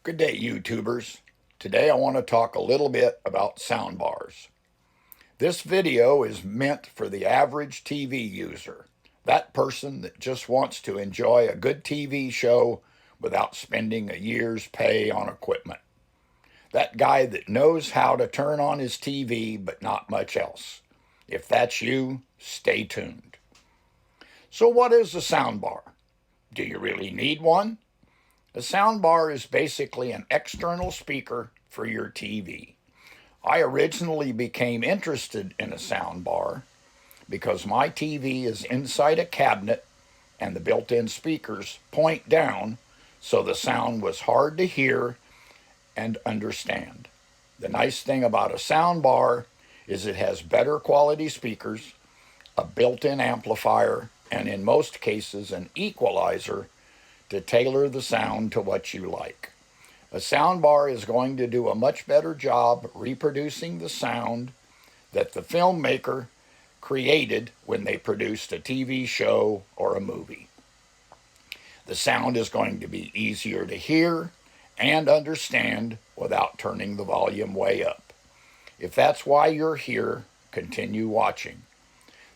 Good day, YouTubers. Today I want to talk a little bit about sound bars. This video is meant for the average TV user, that person that just wants to enjoy a good TV show without spending a year's pay on equipment. That guy that knows how to turn on his TV but not much else. If that's you, stay tuned. So what is a sound bar? Do you really need one? A soundbar is basically an external speaker for your TV. I originally became interested in a soundbar because my TV is inside a cabinet and the built-in speakers point down, so the sound was hard to hear and understand. The nice thing about a soundbar is it has better quality speakers, a built-in amplifier, and in most cases an equalizer to tailor the sound to what you like. A soundbar is going to do a much better job reproducing the sound that the filmmaker created when they produced a TV show or a movie. The sound is going to be easier to hear and understand without turning the volume way up. If that's why you're here, continue watching.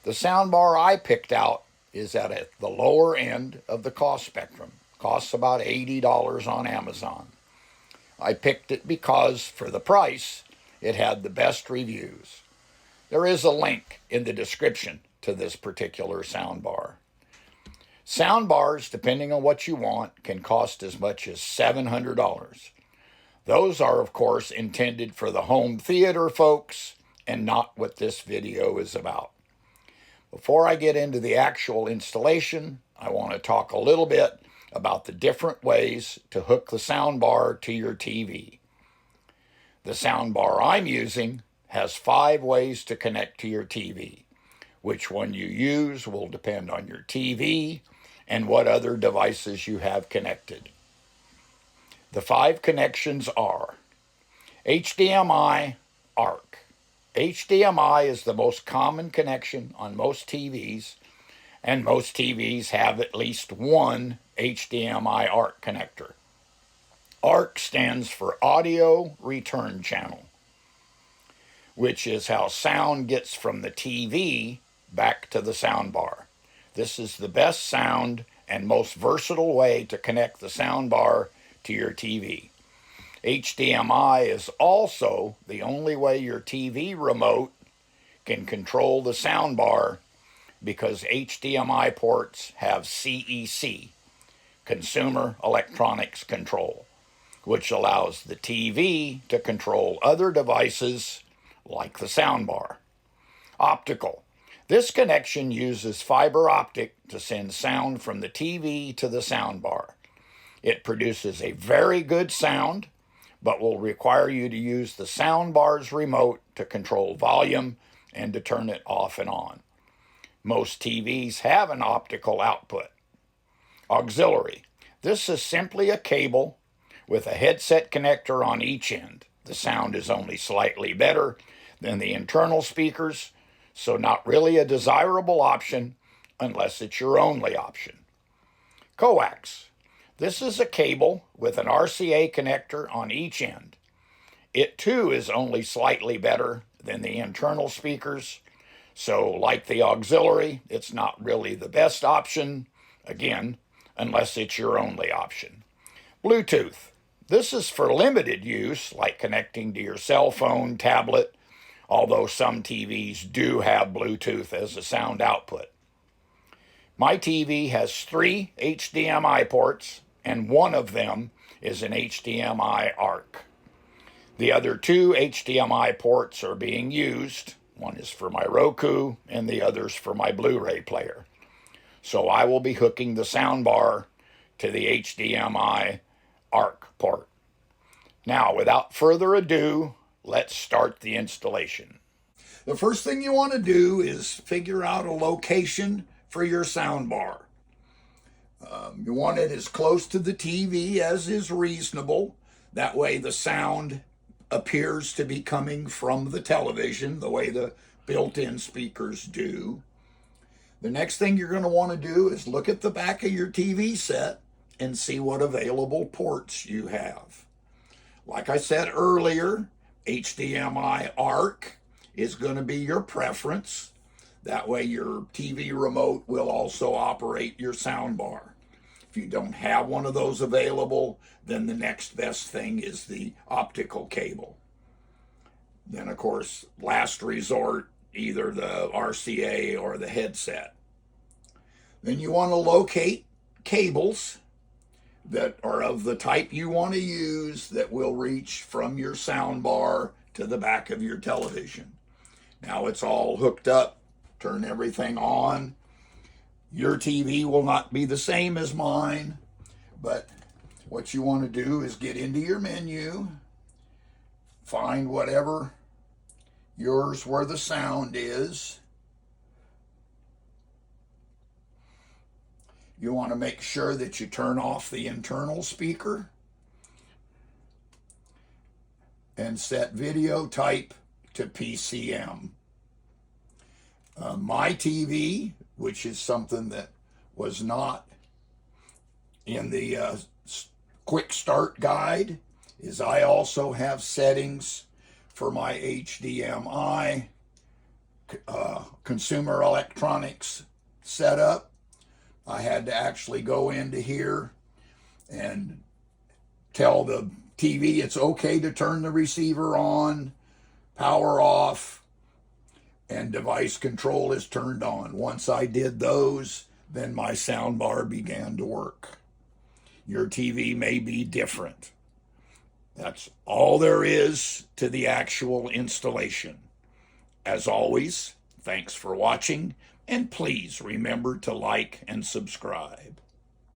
The soundbar I picked out is at the lower end of the cost spectrum. Costs about $80 on Amazon. I picked it because, for the price, it had the best reviews. There is a link in the description to this particular soundbar. Soundbars, depending on what you want, can cost as much as $700. Those are, of course, intended for the home theater folks and not what this video is about. Before I get into the actual installation, I want to talk a little bit about the different ways to hook the soundbar to your TV. The soundbar I'm using has 5 ways to connect to your TV. Which one you use will depend on your TV and what other devices you have connected. The 5 connections are HDMI, ARC. HDMI is the most common connection on most TVs, and most TVs have at least one HDMI ARC connector. ARC stands for Audio Return Channel, which is how sound gets from the TV back to the soundbar. This is the best sound and most versatile way to connect the soundbar to your TV. HDMI is also the only way your TV remote can control the soundbar because HDMI ports have CEC, Consumer Electronics Control, which allows the TV to control other devices like the soundbar. Optical. This connection uses fiber optic to send sound from the TV to the soundbar. It produces a very good sound, but will require you to use the soundbar's remote to control volume and to turn it off and on. Most TVs have an optical output. Auxiliary. This is simply a cable with a headset connector on each end. The sound is only slightly better than the internal speakers, so not really a desirable option unless it's your only option. Coax. This is a cable with an RCA connector on each end. It too is only slightly better than the internal speakers, so like the auxiliary, it's not really the best option, again, unless it's your only option. Bluetooth. This is for limited use, like connecting to your cell phone, tablet, although some TVs do have Bluetooth as a sound output. My TV has 3 HDMI ports, and one of them is an HDMI ARC. The other 2 HDMI ports are being used. One is for my Roku, and the other's for my Blu-ray player. So I will be hooking the soundbar to the HDMI ARC port. Now, without further ado, let's start the installation. The first thing you want to do is figure out a location for your soundbar. You want it as close to the TV as is reasonable. That way the sound appears to be coming from the television, the way the built-in speakers do. The next thing you're going to want to do is look at the back of your TV set and see what available ports you have. Like I said earlier, HDMI ARC is going to be your preference. That way your TV remote will also operate your soundbar. If you don't have one of those available, then the next best thing is the optical cable. Then, of course, last resort, either the RCA or the headset. Then you want to locate cables that are of the type you want to use that will reach from your soundbar to the back of your television. Now it's all hooked up. Turn everything on. Your TV will not be the same as mine, but what you want to do is get into your menu, find whatever yours where the sound is. You want to make sure that you turn off the internal speaker and set video type to PCM. My TV, which is something that was not in the quick start guide, is I also have settings for my HDMI consumer electronics setup. I had to actually go into here and tell the TV it's okay to turn the receiver on, power off, and device control is turned on. Once I did those, then my soundbar began to work. Your TV may be different. That's all there is to the actual installation. As always, thanks for watching, and please remember to like and subscribe.